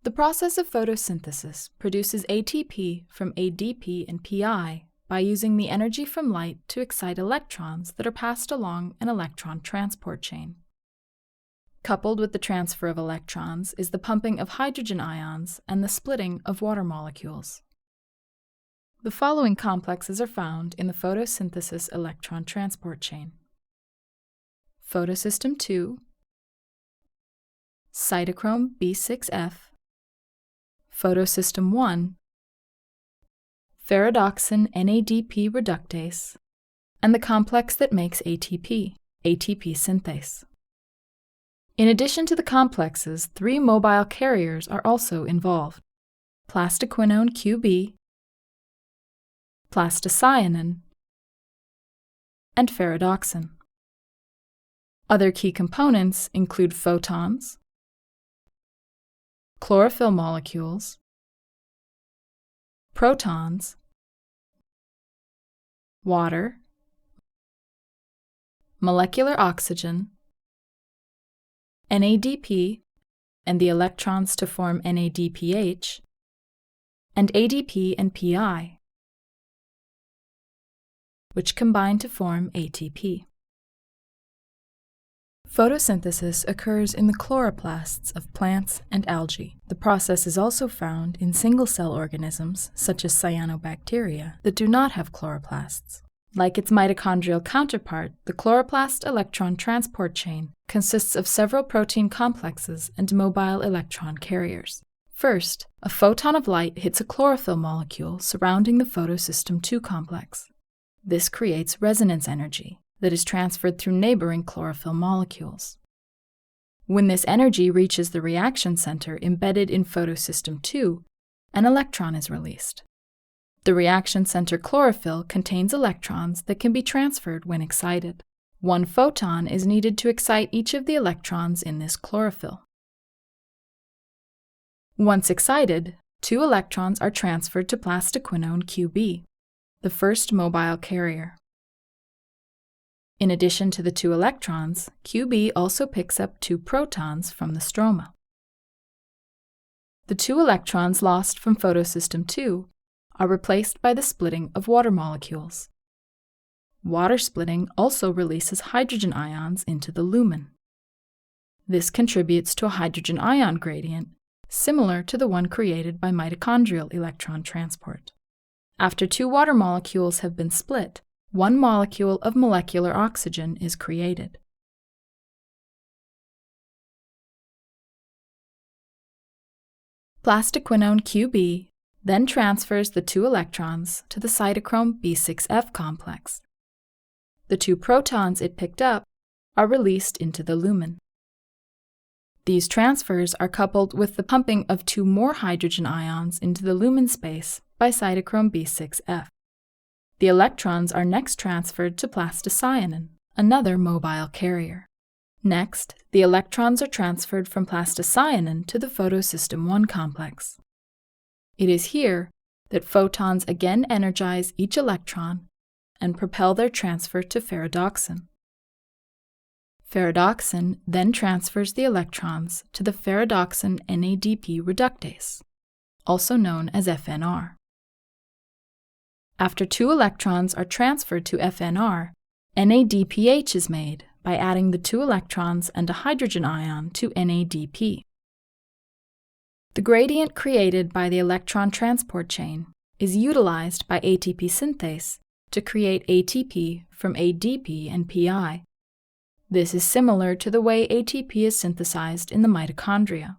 The process of photosynthesis produces ATP from ADP and PI by using the energy from light to excite electrons that are passed along an electron transport chain. Coupled with the transfer of electrons is the pumping of hydrogen ions and the splitting of water molecules. The following complexes are found in the photosynthesis electron transport chain: photosystem 2, cytochrome B6F, photosystem 1, ferredoxin NADP reductase, and the complex that makes ATP, ATP synthase. In addition to the complexes, 3 mobile carriers are also involved: plastoquinone QB, plastocyanin, and ferredoxin. Other key components include photons, chlorophyll molecules, protons, water, molecular oxygen, NADP, and the electrons to form NADPH, and ADP and PI, which combine to form ATP. Photosynthesis occurs in the chloroplasts of plants and algae. The process is also found in single-cell organisms, such as cyanobacteria, that do not have chloroplasts. Like its mitochondrial counterpart, the chloroplast electron transport chain consists of several protein complexes and mobile electron carriers. First, a photon of light hits a chlorophyll molecule surrounding the photosystem 2 complex. This creates resonance energy that is transferred through neighboring chlorophyll molecules. When this energy reaches the reaction center embedded in photosystem 2, an electron is released. The reaction center chlorophyll contains electrons that can be transferred when excited. 1 photon is needed to excite each of the electrons in this chlorophyll. Once excited, 2 electrons are transferred to plastoquinone QB, the first mobile carrier. In addition to the 2 electrons, QB also picks up 2 protons from the stroma. The 2 electrons lost from photosystem 2 are replaced by the splitting of water molecules. Water splitting also releases hydrogen ions into the lumen. This contributes to a hydrogen ion gradient similar to the one created by mitochondrial electron transport. After 2 water molecules have been split, 1 molecule of molecular oxygen is created. Plastoquinone QB then transfers the 2 electrons to the cytochrome B6F complex. The 2 protons it picked up are released into the lumen. These transfers are coupled with the pumping of 2 more hydrogen ions into the lumen space by cytochrome B6F. The electrons are next transferred to plastocyanin, another mobile carrier. Next, the electrons are transferred from plastocyanin to the photosystem 1 complex. It is here that photons again energize each electron and propel their transfer to ferredoxin. Ferredoxin then transfers the electrons to the ferredoxin NADP reductase, also known as FNR. After 2 electrons are transferred to FNR, NADPH is made by adding the 2 electrons and a hydrogen ion to NADP. The gradient created by the electron transport chain is utilized by ATP synthase to create ATP from ADP and PI. This is similar to the way ATP is synthesized in the mitochondria.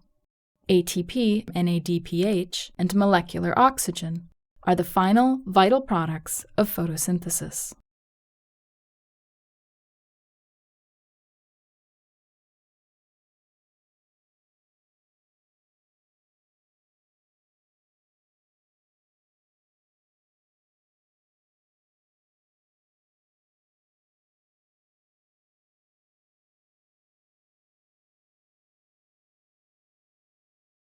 ATP, NADPH, and molecular oxygen are the final vital products of photosynthesis.